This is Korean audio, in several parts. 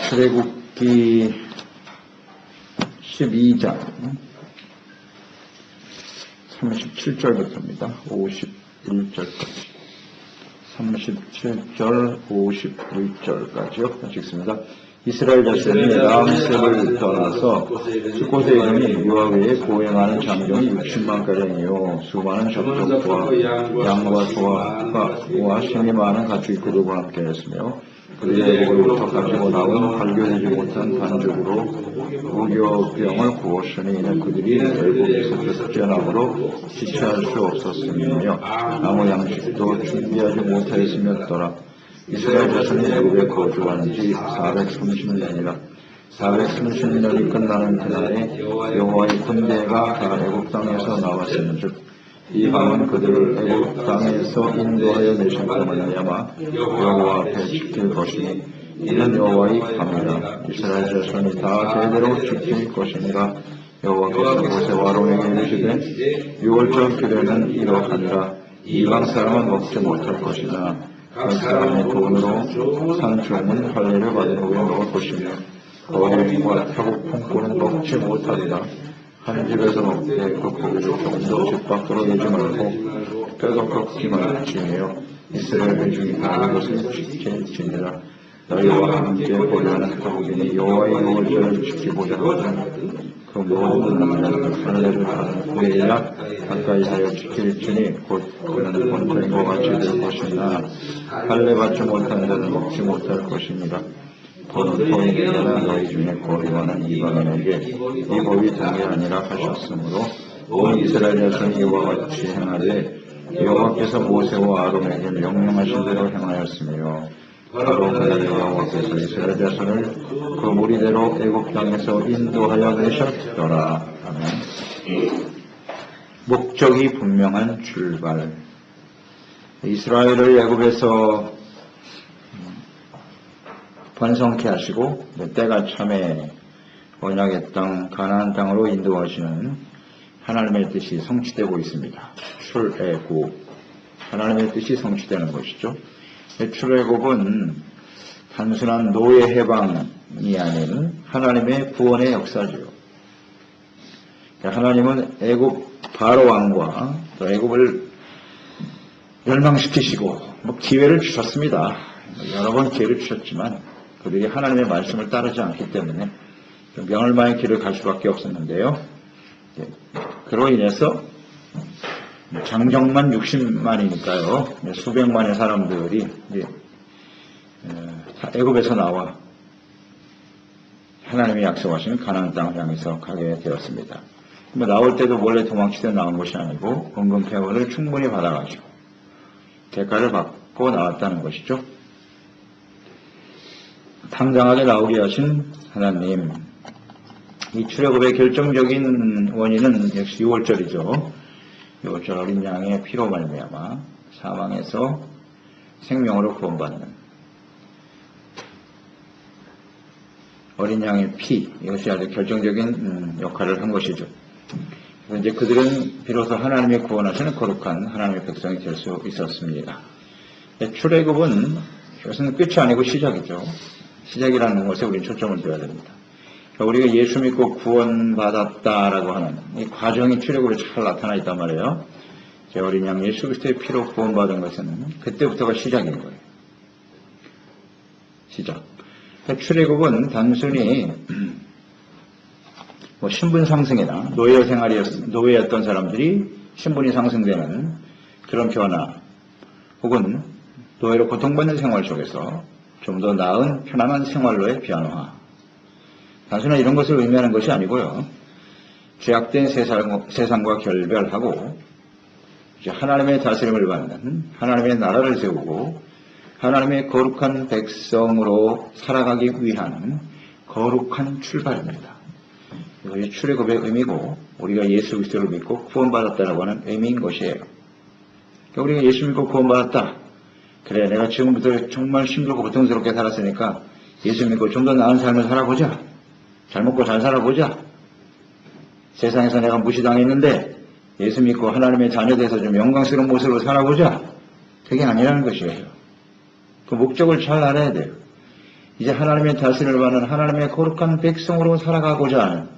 출애굽기 12장 37절부터입니다. 51절까지. 37절 51절까지요. 읽습니다. 이스라엘 자손이 라암셉을 떠나서 숫곳에 이르니 여호와의 보행하는 장정이 60만가량이요 수많은 적족과 양과 소와 심이 많은 가축이 그들과 함께했으며 그들의 애국으로부터 가지고 나온 발견되지 못한 반죽으로 무교병을 구웠으니 이는 그들이 애국에서 쫓겨남으로 지체할 수 없었으며 아무 양식도 준비하지 못하였으며더라. 이스라엘 자손이 애국에 거주한 지 430년이라 430년이 끝나는 그날에 여호와의 군대가 다 애국 땅에서 나왔은즉 이 밤은 그들을 애국 땅에서 인도하여 내신 것만이야마 여호와 앞에 지킬 것이니 이는 여호와의 밤이라. 이스라엘 자손이 다 대대로 지킬 것이니라. 여호와께서 모세와 아론에게 이르시되 6월절 규례는 이러하니라. 이방 사람은 먹지 못할 것이나 각 사람의 돈으로 산 종은 할례를 받은 후에 먹을 것이며 거인과 타국 풍고는 먹지 못하리라. 한 집에서 먹되 그 고기를 조금도 집 밖으로 내지 말고 빼앗기 말지며 이스라엘 중에 다 이것을 지킬지니라. 너희와 함께 보려는 거룩이니 여호와의 6월절을 지키고자 하거든 그 모든 남자는 할례를 받은 후에야 가까이하여 지킬지니 곧 그는 본전과 같이 될 것이나 할례 받지 못한 자는 먹지 못할 것이니라. 거인이나 너희 중에 거류하는 이방인에게 이 법이 동일하니라 하셨으므로 온 이스라엘 자손이 이와 같이 행하되 여호와께서 모세와 아론에게 명령하신 대로 행하였으며 바로 그날에 여호와께서 이스라엘 자손을 그 무리대로 애굽 땅에서 인도하여 내셨더라. 아멘. 목적이 분명한 출발. 이스라엘을 애굽에서 번성케 하시고 때가 참에 언약의 땅 가나안 땅으로 인도하시는 하나님의 뜻이 성취되고 있습니다. 출애굽, 하나님의 뜻이 성취되는 것이죠. 출애굽은 단순한 노예 해방이 아닌 하나님의 구원의 역사죠. 하나님은 애굽 바로 왕과 또 애굽을 멸망시키시고 기회를 주셨습니다. 여러 번 기회를 주셨지만 그들이 하나님의 말씀을 따르지 않기 때문에 명월망의 길을 갈 수밖에 없었는데요. 그로 인해서 장정만 60만이니까요. 수백만의 사람들이 애굽에서 나와 하나님이 약속하신 가나안 땅을 향해서 가게 되었습니다. 나올 때도 몰래 도망치다 나온 것이 아니고 헌금패원을 충분히 받아가지고 대가를 받고 나왔다는 것이죠. 당당하게 나오게 하신 하나님. 이 출애굽의 결정적인 원인은 역시 6월절이죠. 6월절 어린 양의 피로 말미암아 사망에서 생명으로 구원받는 어린 양의 피, 이것이 아주 결정적인 역할을 한 것이죠. 이제 그들은 비로소 하나님의 구원하시는 거룩한 하나님의 백성이 될 수 있었습니다. 출애굽은 이것은 끝이 아니고 시작이죠. 시작이라는 것에 우리는 초점을 둬야 됩니다. 우리가 예수 믿고 구원받았다라고 하는 이 과정이 출애굽에 잘 나타나 있단 말이에요. 어린 양 예수 그리스도의 피로 구원받은 것은 그때부터가 시작인 거예요. 시작. 출애굽은 단순히 신분 상승이나 노예였던 사람들이 신분이 상승되는 그런 변화, 혹은 노예로 고통받는 생활 속에서 좀 더 나은 편안한 생활로의 변화, 단순히 이런 것을 의미하는 것이 아니고요. 죄악된 세상과 결별하고 이제 하나님의 다스림을 받는 하나님의 나라를 세우고 하나님의 거룩한 백성으로 살아가기 위한 거룩한 출발입니다. 이것이 출애굽의 의미고 우리가 예수 그리스도를 믿고 구원받았다라고 하는 의미인 것이에요. 우리가 예수 믿고 구원받았다. 그래, 내가 지금부터 정말 힘들고 고통스럽게 살았으니까 예수 믿고 좀 더 나은 삶을 살아보자. 잘 먹고 잘 살아보자. 세상에서 내가 무시당했는데 예수 믿고 하나님의 자녀 돼서 좀 영광스러운 모습으로 살아보자. 그게 아니라는 것이에요. 그 목적을 잘 알아야 돼요. 이제 하나님의 다스림을 받는 하나님의 거룩한 백성으로 살아가고자 하는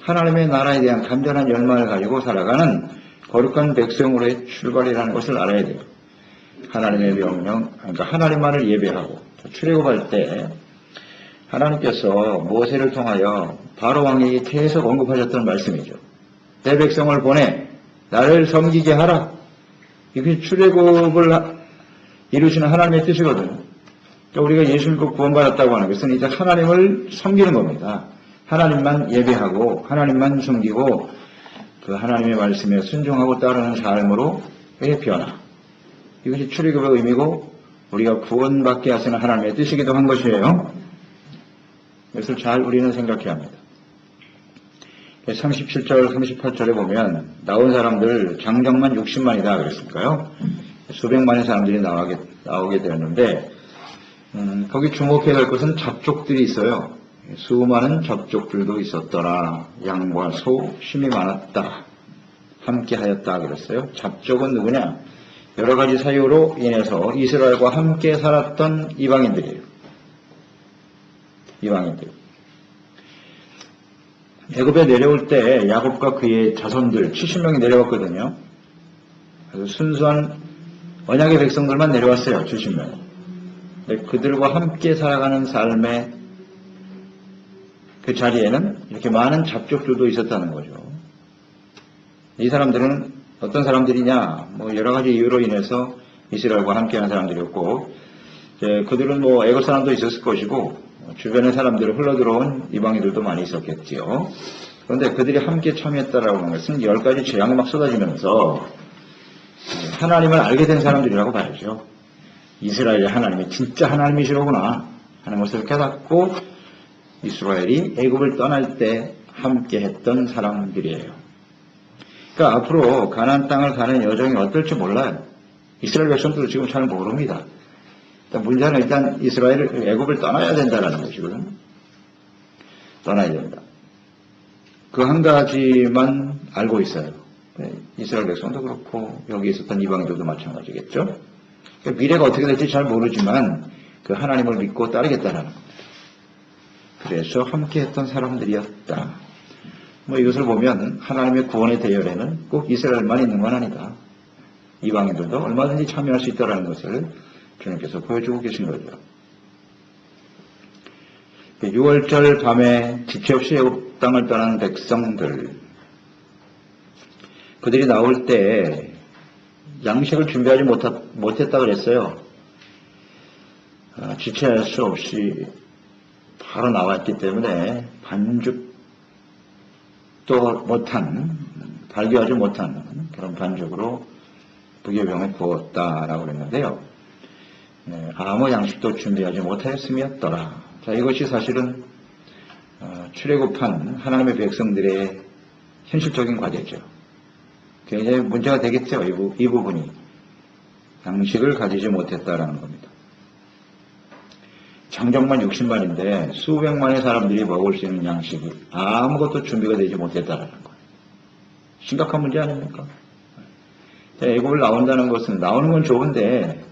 하나님의 나라에 대한 간절한 열망을 가지고 살아가는 거룩한 백성으로의 출발이라는 것을 알아야 돼요. 하나님의 명령, 그러니까 하나님만을 예배하고 출애굽할 때 하나님께서 모세를 통하여 바로 왕에게 계속 언급하셨던 말씀이죠. 내 백성을 보내 나를 섬기게 하라. 이게 출애굽을 이루시는 하나님의 뜻이거든요. 우리가 예수 믿고 구원받았다고 하는 것은 이제 하나님을 섬기는 겁니다. 하나님만 예배하고 하나님만 섬기고 그 하나님의 말씀에 순종하고 따르는 삶으로의 변화. 이것이 출애굽의 의미고 우리가 구원받게 하시는 하나님의 뜻이기도 한 것이에요. 이것을 잘 우리는 생각해야 합니다. 37절, 38절에 보면 나온 사람들 장정만 60만이다 그랬을까요? 수백만의 사람들이 나오게 되었는데 거기 주목해야 할 것은 잡족들이 있어요. 수많은 잡족들도 있었더라. 양과 소, 힘이 많았다. 함께 하였다 그랬어요. 잡족은 누구냐? 여러 가지 사유로 인해서 이스라엘과 함께 살았던 이방인들이에요. 이방인들. 애굽에 내려올 때 야곱과 그의 자손들 70명이 내려왔거든요. 그래서 순수한 언약의 백성들만 내려왔어요. 70명. 그들과 함께 살아가는 삶의 그 자리에는 이렇게 많은 잡족들도 있었다는 거죠. 이 사람들은 어떤 사람들이냐? 여러 가지 이유로 인해서 이스라엘과 함께하는 사람들이었고, 그들은 애굽 사람도 있었을 것이고, 주변의 사람들을 흘러들어온 이방인들도 많이 있었겠지요. 그런데 그들이 함께 참여했다라고 하는 것은 10가지 재앙이 막 쏟아지면서 하나님을 알게 된 사람들이라고 봐야죠. 이스라엘의 하나님이 진짜 하나님이시로구나 하는 것을 깨닫고 이스라엘이 애굽을 떠날 때 함께 했던 사람들이에요. 그러니까 앞으로 가나안 땅을 가는 여정이 어떨지 몰라요. 이스라엘 백성들도 지금 잘 모릅니다. 문제는 일단 이스라엘을 애굽을 떠나야 된다는 것이거든요. 떠나야 된다. 그 한 가지만 알고 있어요. 이스라엘 백성도 그렇고 여기 있었던 이방인들도 마찬가지겠죠. 미래가 어떻게 될지 잘 모르지만 그 하나님을 믿고 따르겠다는 겁니다. 그래서 함께했던 사람들이었다. 이것을 보면 하나님의 구원의 대열에는 꼭 이스라엘만 있는 건 아니다. 이방인들도 얼마든지 참여할 수 있다는 것을 주님께서 보여주고 계신 거죠. 6월절 밤에 지체 없이 애굽 땅을 떠난 백성들, 그들이 나올 때 양식을 준비하지 못했다 그랬어요. 지체할 수 없이 바로 나왔기 때문에 반죽도 못한, 발교하지 못한 그런 반죽으로 부교병을 구웠다라고 그랬는데요. 아무 양식도 준비하지 못하였음이었더라. 자, 이것이 사실은 출애굽한 하나님의 백성들의 현실적인 과제죠. 굉장히 문제가 되겠죠. 이 부분이. 양식을 가지지 못했다라는 겁니다. 장정만 60만인데 수백만의 사람들이 먹을 수 있는 양식이 아무것도 준비가 되지 못했다라는 거예요. 심각한 문제 아닙니까? 애굽을 나온다는 것은 나오는 건 좋은데,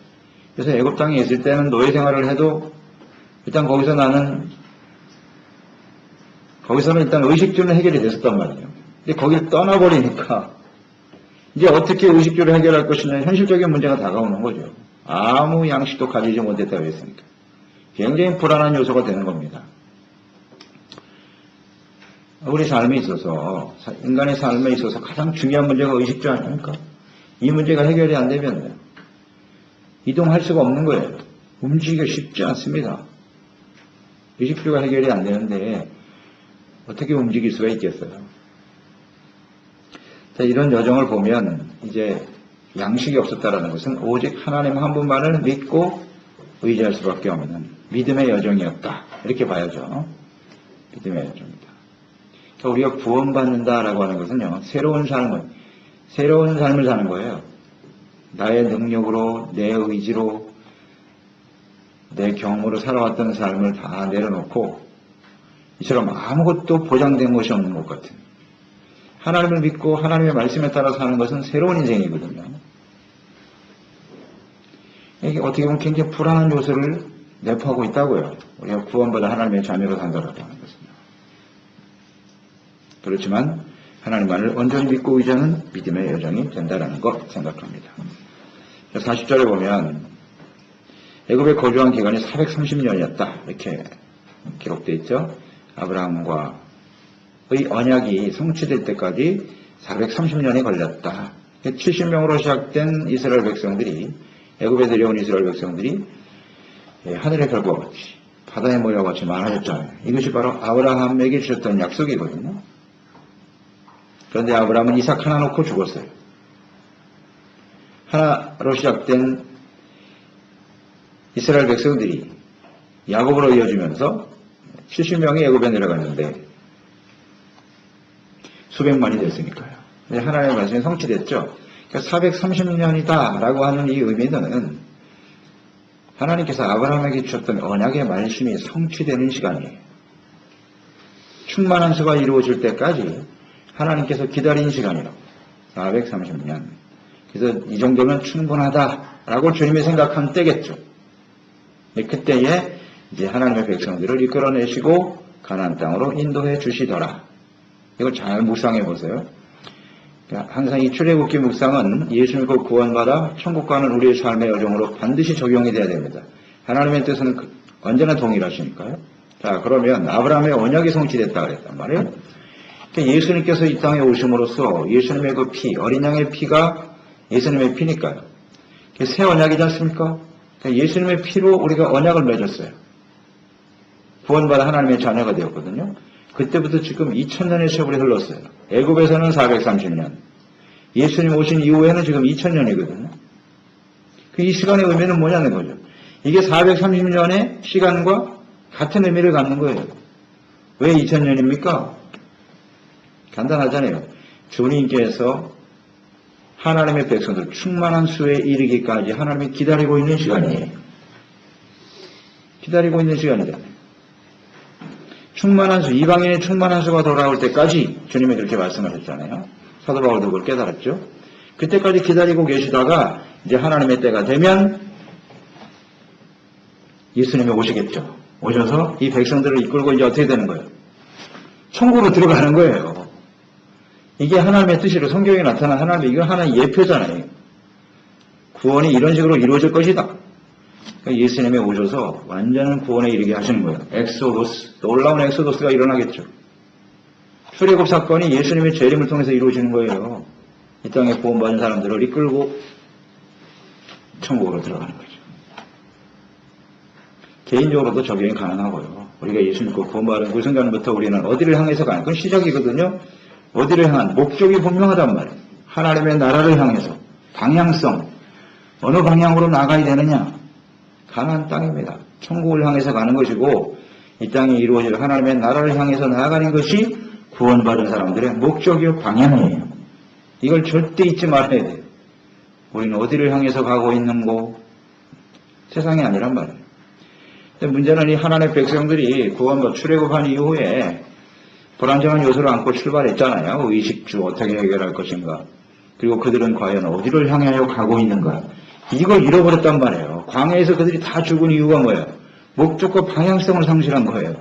그래서 애굽 땅에 있을 때는 노예 생활을 해도 일단 거기서는 일단 의식주는 해결이 됐었단 말이에요. 근데 거기를 떠나버리니까 이제 어떻게 의식주를 해결할 것이냐 현실적인 문제가 다가오는 거죠. 아무 양식도 가지지 못했다고 했으니까. 굉장히 불안한 요소가 되는 겁니다. 우리 삶에 있어서, 인간의 삶에 있어서 가장 중요한 문제가 의식주 아닙니까? 이 문제가 해결이 안 되면 이동할 수가 없는 거예요. 움직이기가 쉽지 않습니다. 의식주가 해결이 안 되는데 어떻게 움직일 수가 있겠어요? 자, 이런 여정을 보면 이제 양식이 없었다라는 것은 오직 하나님 한 분만을 믿고 의지할 수밖에 없는 믿음의 여정이었다. 이렇게 봐야죠. 믿음의 여정이다. 그러니까 우리가 구원받는다라고 하는 것은요, 새로운 삶을 사는 거예요. 나의 능력으로, 내 의지로, 내 경험으로 살아왔던 삶을 다 내려놓고 이처럼 아무것도 보장된 것이 없는 것 같은, 하나님을 믿고 하나님의 말씀에 따라 사는 것은 새로운 인생이거든요. 이게 어떻게 보면 굉장히 불안한 요소를 내포하고 있다고요. 우리가 구원받아 하나님의 자녀로 산다라고 하는 것입니다. 그렇지만 하나님만을 온전히 믿고 의지하는 믿음의 여정이 된다라는 것 생각합니다. 40절에 보면 애굽에 거주한 기간이 430년이었다 이렇게 기록되어 있죠. 아브라함과의 언약이 성취될 때까지 430년이 걸렸다. 70명으로 시작된 이스라엘 백성들이, 애굽에 들여온 이스라엘 백성들이 하늘의 별과 같이 바다의 모래와 같이 많아졌잖아요. 이것이 바로 아브라함에게 주셨던 약속이거든요. 그런데 아브라함은 이삭 하나 놓고 죽었어요. 하나로 시작된 이스라엘 백성들이 야곱으로 이어지면서 70명이 애굽에 내려갔는데 수백만이 됐으니까요. 하나님의 말씀이 성취됐죠. 그러니까 430년이다 라고 하는 이 의미는 하나님께서 아브라함에게 주셨던 언약의 말씀이 성취되는 시간이에요. 충만한 수가 이루어질 때까지 하나님께서 기다린 시간이라고. 430년. 그래서 이 정도면 충분하다라고 주님이 생각한 때겠죠. 그때에 이제 하나님의 백성들을 이끌어내시고 가나안 땅으로 인도해 주시더라. 이걸 잘 묵상해 보세요. 항상 이 출애굽기 묵상은 예수 믿고 구원받아 천국 가는 우리의 삶의 여정으로 반드시 적용이 돼야 됩니다. 하나님의 뜻은 언제나 동일하시니까요. 자, 그러면 아브라함의 언약이 성취됐다 그랬단 말이에요. 그러니까 예수님께서 이 땅에 오심으로써 예수님의 그 피, 어린 양의 피가 예수님의 피니까요. 새 언약이지 않습니까? 그러니까 예수님의 피로 우리가 언약을 맺었어요. 구원받아 하나님의 자녀가 되었거든요. 그때부터 지금 2000년의 세월이 흘렀어요. 애굽에서는 430년. 예수님 오신 이후에는 지금 2000년이거든요. 이 시간의 의미는 뭐냐는 거죠. 이게 430년의 시간과 같은 의미를 갖는 거예요. 왜 2000년입니까? 간단하잖아요. 주님께서 하나님의 백성들 충만한 수에 이르기까지 하나님이 기다리고 있는 시간이에요. 기다리고 있는 시간이잖아요. 충만한 수, 이방인의 충만한 수가 돌아올 때까지 주님이 그렇게 말씀하셨잖아요. 사도 바울도 그걸 깨달았죠. 그때까지 기다리고 계시다가 이제 하나님의 때가 되면 예수님이 오시겠죠. 오셔서 이 백성들을 이끌고 이제 어떻게 되는 거예요? 천국으로 들어가는 거예요. 이게 하나님의 뜻이로 성경에 나타난 하나님의, 이거 하나의 예표잖아요. 구원이 이런 식으로 이루어질 것이다. 그러니까 예수님이 오셔서 완전한 구원에 이르게 하시는 거예요. 엑소도스, 놀라운 엑소도스가 일어나겠죠. 출애굽 사건이 예수님의 재림을 통해서 이루어지는 거예요. 이 땅에 구원받은 사람들을 이끌고 천국으로 들어가는 거죠. 개인적으로도 적용이 가능하고요. 우리가 예수 믿고 구원받은 그 순간부터 우리는 어디를 향해서 가는, 그건 시작이거든요. 어디를 향한 목적이 분명하단 말이에요. 하나님의 나라를 향해서 방향성, 어느 방향으로 나가야 되느냐? 가나안 땅입니다. 천국을 향해서 가는 것이고 이 땅에 이루어질 하나님의 나라를 향해서 나아가는 것이 구원받은 사람들의 목적이요 방향이에요. 이걸 절대 잊지 말아야 돼요. 우리는 어디를 향해서 가고 있는고? 세상이 아니란 말이에요. 근데 문제는 이 하나님의 백성들이 구원받아 출애굽한 이후에 불안정한 요소를 안고 출발했잖아요. 의식주 어떻게 해결할 것인가. 그리고 그들은 과연 어디를 향하여 가고 있는가. 이걸 잃어버렸단 말이에요. 광야에서 그들이 다 죽은 이유가 뭐예요? 목적과 방향성을 상실한 거예요.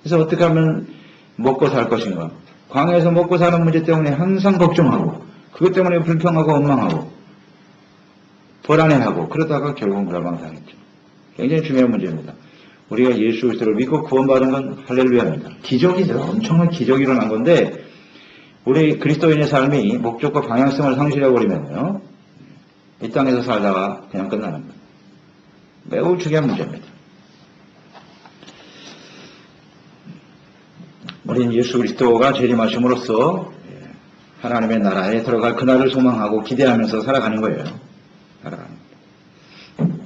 그래서 어떻게 하면 먹고 살 것인가. 광야에서 먹고 사는 문제 때문에 항상 걱정하고 그것 때문에 불평하고 원망하고 불안해하고 그러다가 결국 멸망당했죠. 굉장히 중요한 문제입니다. 우리가 예수 그리스도를 믿고 구원받은 건 할렐루야입니다. 기적이죠. 엄청난 기적이 일어난 건데 우리 그리스도인의 삶이 목적과 방향성을 상실해버리면요. 이 땅에서 살다가 그냥 끝나는 거예요. 매우 중요한 문제입니다. 우리는 예수 그리스도가 재림하심으로써 하나님의 나라에 들어갈 그날을 소망하고 기대하면서 살아가는 거예요. 살아가는 거예요.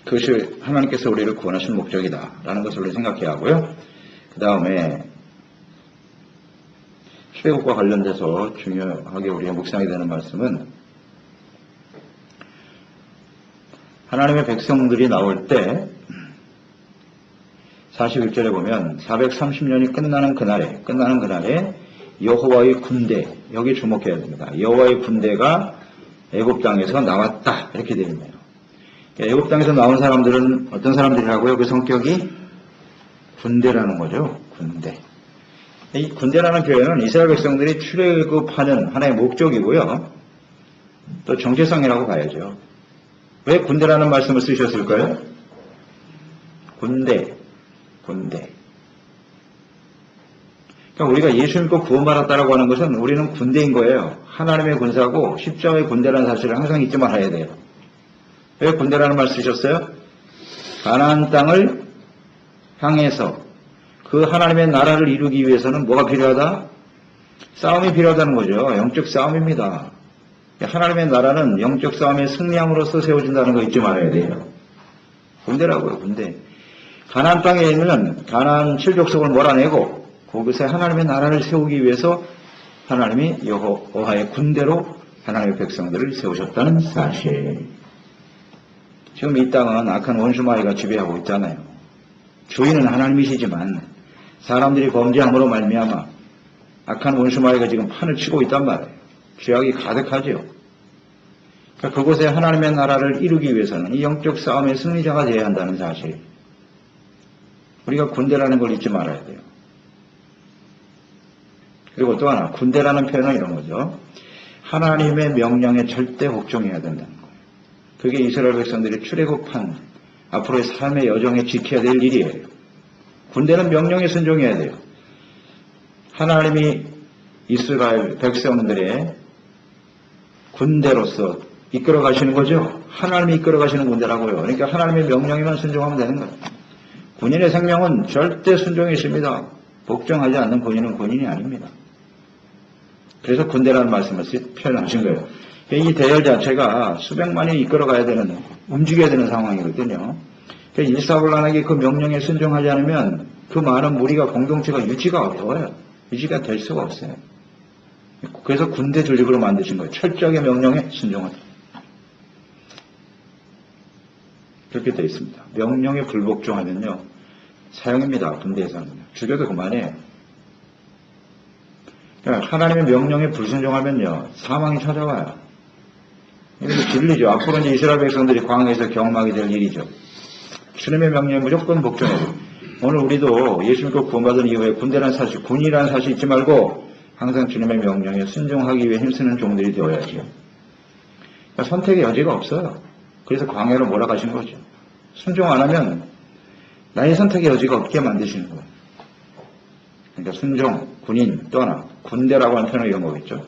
그것이 하나님께서 우리를 구원하신 목적이다라는 것을 우리 생각해야 하고요. 그 다음에 출애굽과 관련돼서 중요하게 우리가 묵상이 되는 말씀은 하나님의 백성들이 나올 때 41절에 보면 430년이 끝나는 그날에 여호와의 군대, 여기 주목해야 됩니다. 여호와의 군대가 애굽 땅에서 나왔다 이렇게 되어 있네요. 애굽 땅에서 나온 사람들은 어떤 사람들이라고요? 그 성격이 군대라는 거죠. 군대. 이 군대라는 표현은 이스라엘 백성들이 출애굽하는 하나의 목적이고요. 또 정체성이라고 봐야죠. 왜 군대라는 말씀을 쓰셨을까요? 군대. 그러니까 우리가 예수 믿고 구원받았다라고 하는 것은 우리는 군대인 거예요. 하나님의 군사고 십자가의 군대라는 사실을 항상 잊지 말아야 돼요. 왜 군대라는 말 쓰셨어요? 가나안 땅을 향해서 그 하나님의 나라를 이루기 위해서는 뭐가 필요하다? 싸움이 필요하다는 거죠. 영적 싸움입니다. 하나님의 나라는 영적 싸움에 승리함으로써 세워진다는 거 잊지 말아야 돼요. 군대라고요, 군대. 가나안 땅에 있는 가나안 7족속을 몰아내고 거기서 하나님의 나라를 세우기 위해서 하나님이 여호와의 군대로 하나님의 백성들을 세우셨다는 사실. 지금 이 땅은 악한 원수마귀가 지배하고 있잖아요. 주인은 하나님이시지만 사람들이 범죄함으로 말미암아 악한 원수마귀가 지금 판을 치고 있단 말이에요. 죄악이 가득하죠. 그러니까 그곳에 하나님의 나라를 이루기 위해서는 이 영적 싸움의 승리자가 되어야 한다는 사실. 우리가 군대라는 걸 잊지 말아야 돼요. 그리고 또 하나, 군대라는 표현은 이런 거죠. 하나님의 명령에 절대 복종해야 된다는 거예요. 그게 이스라엘 백성들이 출애굽한 앞으로의 삶의 여정에 지켜야 될 일이에요. 군대는 명령에 순종해야 돼요. 하나님이 이스라엘 백성들의 군대로서 이끌어 가시는 거죠. 하나님이 이끌어 가시는 군대라고요. 그러니까 하나님의 명령에만 순종하면 되는 거예요. 군인의 생명은 절대 순종이 있습니다. 복종하지 않는 군인은 군인이 아닙니다. 그래서 군대라는 말씀을 표현하신 거예요. 이 대열 자체가 수백만이 이끌어가야 되는, 움직여야 되는 상황이거든요. 일사불란하게 그 명령에 순종하지 않으면 그 많은 무리가 공동체가 유지가 어려워요. 유지가 될 수가 없어요. 그래서 군대 조직으로 만드신 거예요. 철저하게 명령에 순종하다. 그렇게 되어 있습니다. 명령에 불복종하면요, 사형입니다. 군대에서는. 죽여도 그만해요. 그러니까 하나님의 명령에 불순종하면요, 사망이 찾아와요. 이게 진리죠. 앞으로 이제 이스라엘 백성들이 광야에서 경험하게 될 일이죠. 주님의 명령에 무조건 복종해야 돼요. 오늘 우리도 예수 믿고 구원받은 이후에 군대라는 사실, 군이라는 사실 잊지 말고 항상 주님의 명령에 순종하기 위해 힘쓰는 종들이 되어야죠. 그러니까 선택의 여지가 없어요. 그래서 광야로 몰아가신 거죠. 순종 안 하면 나의 선택의 여지가 없게 만드시는 거예요. 그러니까 순종, 군인, 또 하나 군대라고 하는 표현은 이런 거겠죠.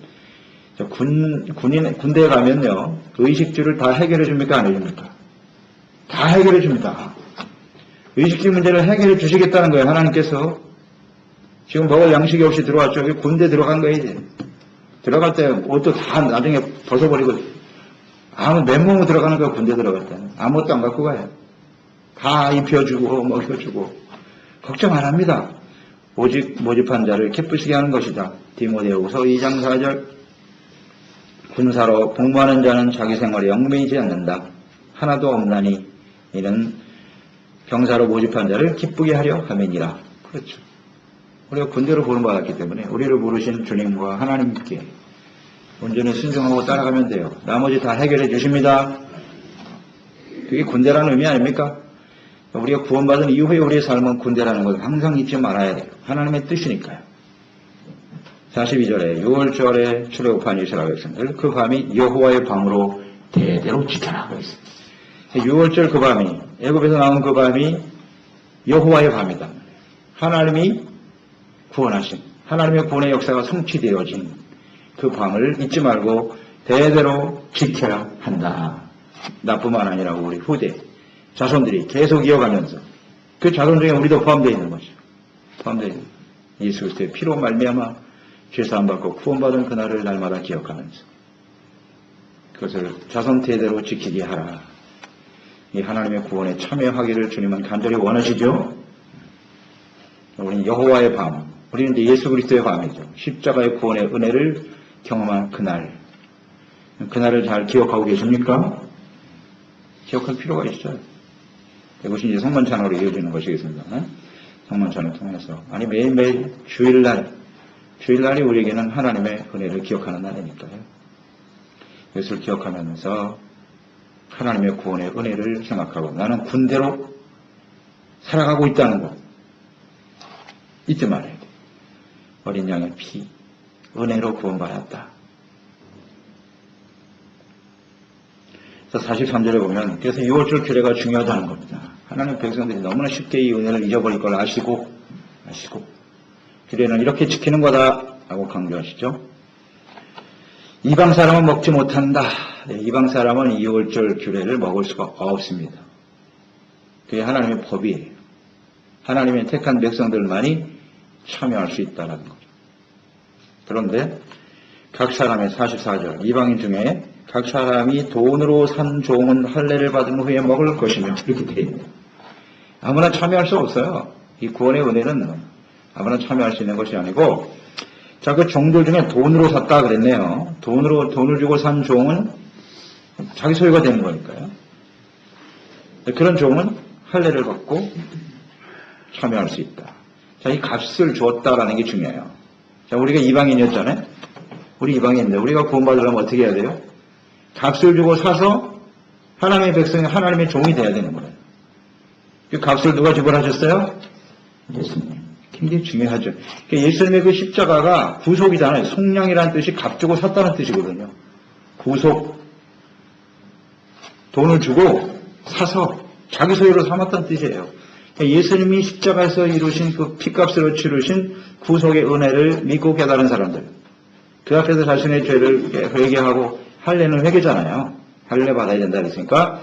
군대에 가면요, 의식주를 다 해결해 줍니까? 안 해줍니까? 다 해결해 줍니다. 의식주 문제를 해결해 주시겠다는 거예요. 하나님께서. 지금 먹을 양식이 없이 들어왔죠. 군대 들어간 거예요, 이제. 들어갈 때 옷도 다 나중에 벗어버리고 아무 맨몸으로 들어가는 거예요. 군대 들어갈 때는. 아무것도 안 갖고 가요. 다 입혀주고 먹여주고 걱정 안 합니다. 오직 모집한 자를 기쁘시게 하는 것이다. 디모데후서 2장 4절. 군사로 복무하는 자는 자기 생활에 영매이지 않는다. 하나도 없나니 이는 병사로 모집한 자를 기쁘게 하려 함이니라. 그렇죠. 우리가 군대로 부름받았기 때문에 우리를 부르신 주님과 하나님께 온전히 순종하고 따라가면 돼요. 나머지 다 해결해 주십니다. 그게 군대라는 의미 아닙니까? 우리가 구원받은 이후에 우리의 삶은 군대라는 것을 항상 잊지 말아야 돼요. 하나님의 뜻이니까요. 42절에 6월절에 출애굽한 이스라엘 백성들 그 밤이 여호와의 밤으로 대대로 지켜나가고 있습니다. 6월절 그 밤이, 애굽에서 나온 그 밤이 여호와의 밤이다. 하나님이 구원하신, 하나님의 구원의 역사가 성취되어진 그 밤을 잊지 말고 대대로 지켜야 한다. 나뿐만 아니라 우리 후대 자손들이 계속 이어가면서 그 자손 중에 우리도 포함되어 있는 것이죠. 포함되어 있는 예수 그리스도의 피로 말미암아 죄사함 받고 구원받은 그날을 날마다 기억하면서 그것을 자손 대대로 지키게 하라. 이 하나님의 구원에 참여하기를 주님은 간절히 원하시죠. 우리는 여호와의 밤, 우리는 이제 예수 그리스도의 밤이죠. 십자가의 구원의 은혜를 경험한 그날을 잘 기억하고 계십니까? 기억할 필요가 있어요. 이것이 이제 성만찬으로 이어지는 것이겠습니다. 성만찬을 통해서. 아니, 매일매일 주일날이 우리에게는 하나님의 은혜를 기억하는 날이니까요. 이것을 기억하면서 하나님의 구원의 은혜를 생각하고 나는 군대로 살아가고 있다는 것 잊지 말아야 돼. 어린 양의 피, 은혜로 구원받았다. 43절에 보면 그래서 6월절 규례가 중요하다는 겁니다. 하나님 백성들이 너무나 쉽게 이 은혜를 잊어버릴 걸 아시고 규례는 이렇게 지키는 거다 라고 강조하시죠. 이방 사람은 먹지 못한다. 이방 사람은 2월절 규례를 먹을 수가 없습니다. 그게 하나님의 법이에요. 하나님의 택한 백성들만이 참여할 수 있다는 거죠. 그런데 각 사람의 44절 이방인 중에 각 사람이 돈으로 산 종은 할례를 받은 후에 먹을 것이며 이렇게 되어 있네요. 아무나 참여할 수 없어요. 이 구원의 은혜는 아무나 참여할 수 있는 것이 아니고 자, 그 종들 중에 돈으로 샀다 그랬네요. 돈을 주고 산 종은 자기 소유가 되는 거니까요. 그런 종은 할례를 받고 참여할 수 있다. 자, 이 값을 주었다라는 게 중요해요. 자, 우리가 이방인이었잖아요. 우리 이방인인데 우리가 구원받으려면 어떻게 해야 돼요? 값을 주고 사서 하나님의 백성이 하나님의 종이 돼야 되는 거예요. 그 값을 누가 지불하셨어요? 예수님. 굉장히 중요하죠. 예수님의 그 십자가가 구속이잖아요. 속량이라는 뜻이 값 주고 샀다는 뜻이거든요. 구속, 돈을 주고 사서 자기 소유로 삼았다는 뜻이에요. 예수님이 십자가에서 이루신 그 피값으로 치르신 구속의 은혜를 믿고 깨달은 사람들, 그 앞에서 자신의 죄를 회개하고 할례는 회개잖아요. 할례 받아야 된다 그랬으니까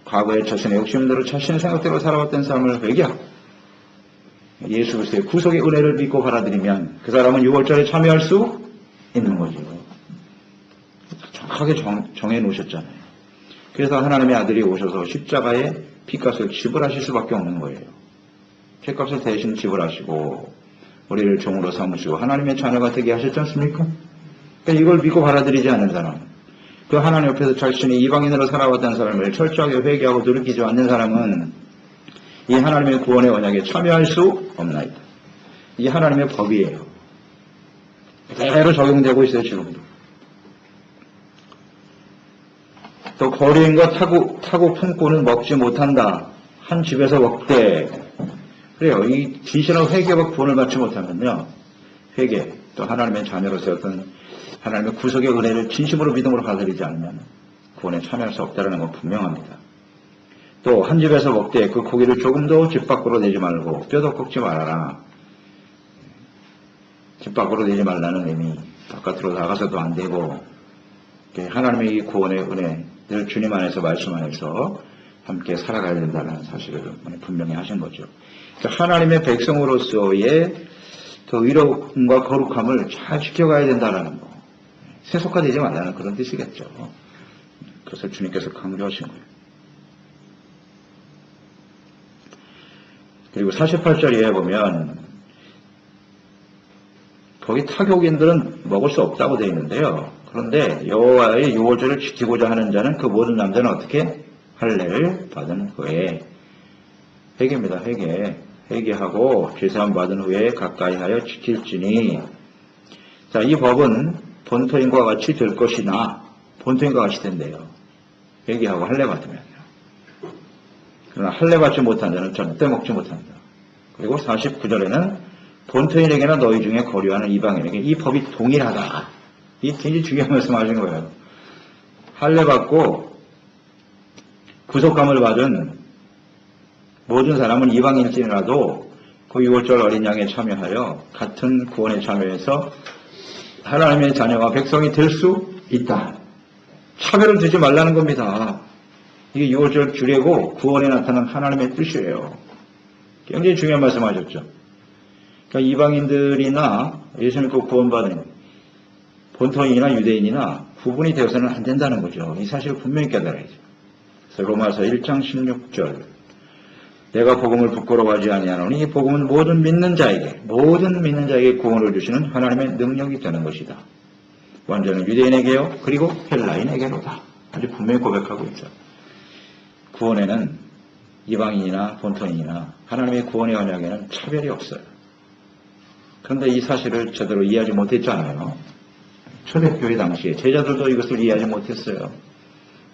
과거에 자신의 욕심대로 자신의 생각대로 살아왔던 삶을 회개하고 예수 그리스도의 구속의 은혜를 믿고 받아들이면 그 사람은 6월절에 참여할 수 있는 거죠. 정확하게 정해 놓으셨잖아요. 그래서 하나님의 아들이 오셔서 십자가에 피값을 지불하실 수밖에 없는 거예요. 죄값을 대신 지불하시고 우리를 종으로 삼으시고 하나님의 자녀가 되게 하셨지 않습니까? 그러니까 이걸 믿고 받아들이지 않는 사람, 그 하나님 옆에서 자신이 이방인으로 살아왔다는 사람을 철저하게 회개하고 돌이키지 않는 사람은 이 하나님의 구원의 언약에 참여할 수 없나이다. 이게 하나님의 법이에요. 그대로 적용되고 있어요, 지금도. 또 거리인과 타고 품고는 먹지 못한다. 한 집에서 먹되. 그래요. 이 진실한 회개와 구원을 받지 못하면요. 회개, 또 하나님의 자녀로서 어떤 하나님의 구속의 은혜를 진심으로 믿음으로 받아들이지 않으면 구원에 참여할 수 없다는 건 분명합니다. 또 한 집에서 먹되 그 고기를 조금도 집 밖으로 내지 말고 뼈도 꺾지 말아라. 집 밖으로 내지 말라는 의미, 바깥으로 나가서도 안 되고 하나님의 이 구원의 은혜, 늘 주님 안에서 말씀 안에서 함께 살아가야 된다는 사실을 분명히 하신 거죠. 그러니까 하나님의 백성으로서의 그 의로움과 거룩함을 잘 지켜가야 된다는 거. 세속화되지 말라는 그런 뜻이겠죠. 그것을 주님께서 강조하신 거예요. 그리고 48절에 보면 거기 타격인들은 먹을 수 없다고 되어 있는데요. 그런데 여호와의 유월절을 지키고자 하는 자는 그 모든 남자는 어떻게 할례를 받은 후에 회개입니다. 회개하고 죄사함 받은 후에 가까이하여 지킬지니. 자, 이 법은 본토인과 같이 될 것이나 본토인과 같이 된대요. 회개하고 할례 받으면요. 그러나 할례 받지 못한 자는 절대 먹지 못한다. 그리고 49절에는 본토인에게나 너희 중에 거류하는 이방인에게 이 법이 동일하다. 이 굉장히 중요한 말씀하신 거예요. 할례 받고 구속감을 받은 모든 사람은 이방인일지라도 그 6월절 어린 양에 참여하여 같은 구원에 참여해서 하나님의 자녀와 백성이 될 수 있다. 차별을 두지 말라는 겁니다. 이게 6월절 규례고 구원에 나타난 하나님의 뜻이에요. 굉장히 중요한 말씀하셨죠. 그러니까 이방인들이나 예수 믿고 구원받은 본토인이나 유대인이나 구분이 되어서는 안 된다는 거죠. 이 사실을 분명히 깨달아야죠. 그래서 로마서 1장 16절 내가 복음을 부끄러워하지 아니하노니 이 복음은 모든 믿는 자에게 구원을 주시는 하나님의 능력이 되는 것이다. 완전히 유대인에게요 그리고 헬라인에게로다. 아주 분명히 고백하고 있죠. 구원에는 이방인이나 본토인이나 하나님의 구원의 언약에는 차별이 없어요. 그런데 이 사실을 제대로 이해하지 못했잖아요. 초대교회 당시에 제자들도 이것을 이해하지 못했어요.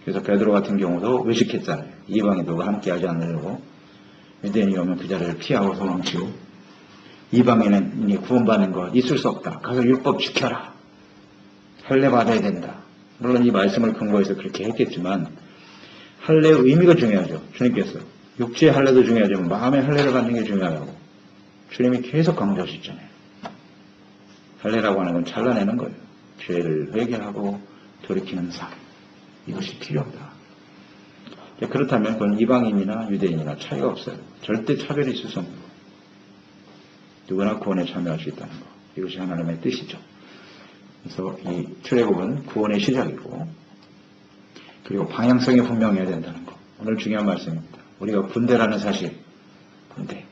그래서 베드로 같은 경우도 의식했잖아요. 이방인들과 함께하지 않으려고 유대인이 오면 그 자리를 피하고 도망치고 이방인이 구원받는 거 있을 수 없다. 가서 율법 지켜라. 할례 받아야 된다. 물론 이 말씀을 근거해서 그렇게 했겠지만 할례의 의미가 중요하죠. 주님께서 육체의 할례도 중요하지만 마음의 할례를 받는 게 중요하다고 주님이 계속 강조하셨잖아요. 할례라고 하는 건 잘라내는 거예요. 죄를 회개하고 돌이키는 삶. 이것이 필요하다. 그렇다면 그건 이방인이나 유대인이나 차이가 없어요. 절대 차별이 있을 수 없는 거. 누구나 구원에 참여할 수 있다는 거. 이것이 하나님의 뜻이죠. 그래서 이 출애굽은 구원의 시작이고 그리고 방향성이 분명해야 된다는 거. 오늘 중요한 말씀입니다. 우리가 군대라는 사실, 군대.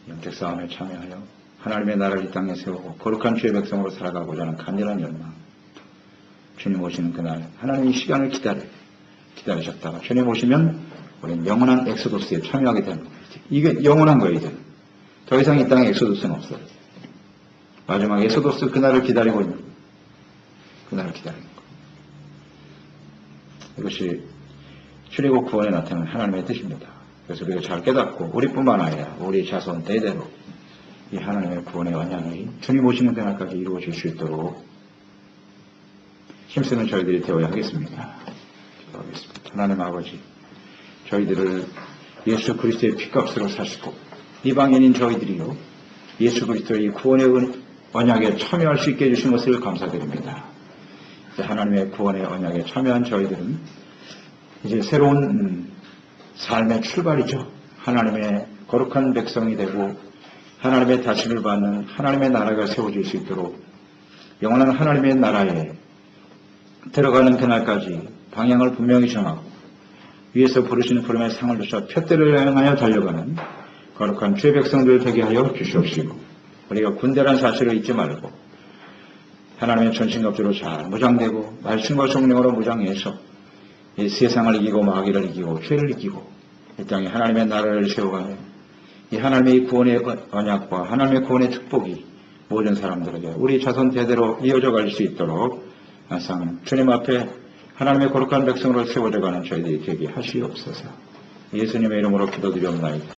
영적 싸움에 참여하여 하나님의 나라를 이 땅에 세우고 거룩한 주의 백성으로 살아가고자 하는 간절한 열망. 주님 오시는 그날 하나님이 시간을 기다리셨다가 주님 오시면 우리는 영원한 엑소도스에 참여하게 되는 거예요. 이게 영원한 거예요. 이제. 더 이상 이 땅에 엑소도스는 없어요. 마지막 엑소도스 그날을 기다리고 있는 거예요. 그날을 기다리는 거예요. 이것이 출애굽 구원에 나타나는 하나님의 뜻입니다. 그래서 우리가 잘 깨닫고 우리뿐만 아니라 우리 자손 대대로 이 하나님의 구원의 언약이 주님 오시는 그날까지 이루어질 수 있도록 힘쓰는 저희들이 되어야 하겠습니다. 기도하겠습니다. 하나님 아버지, 저희들을 예수 그리스도의 피값으로 사시고 이방인인 저희들이요 예수 그리스도의 구원의 언약에 참여할 수 있게 해주신 것을 감사드립니다. 하나님의 구원의 언약에 참여한 저희들은 이제 새로운 삶의 출발이죠. 하나님의 거룩한 백성이 되고 하나님의 다짐을 받는 하나님의 나라가 세워질 수 있도록 영원한 하나님의 나라에 들어가는 그날까지 방향을 분명히 정하고 위에서 부르시는 부름의 상을 주셔 표대를 향하여 달려가는 거룩한 주의 백성들 되게 하여 주시옵시고 우리가 군대란 사실을 잊지 말고 하나님의 전신갑주로 잘 무장되고 말씀과 성령으로 무장해서 이 세상을 이기고 마귀를 이기고 죄를 이기고 이 땅에 하나님의 나라를 세워가며 이 하나님의 구원의 언약과 하나님의 구원의 축복이 모든 사람들에게 우리 자손 대대로 이어져 갈 수 있도록 항상 주님 앞에 하나님의 거룩한 백성으로 세워져 가는 저희들이 되게 하시옵소서. 예수님의 이름으로 기도드리옵나이다.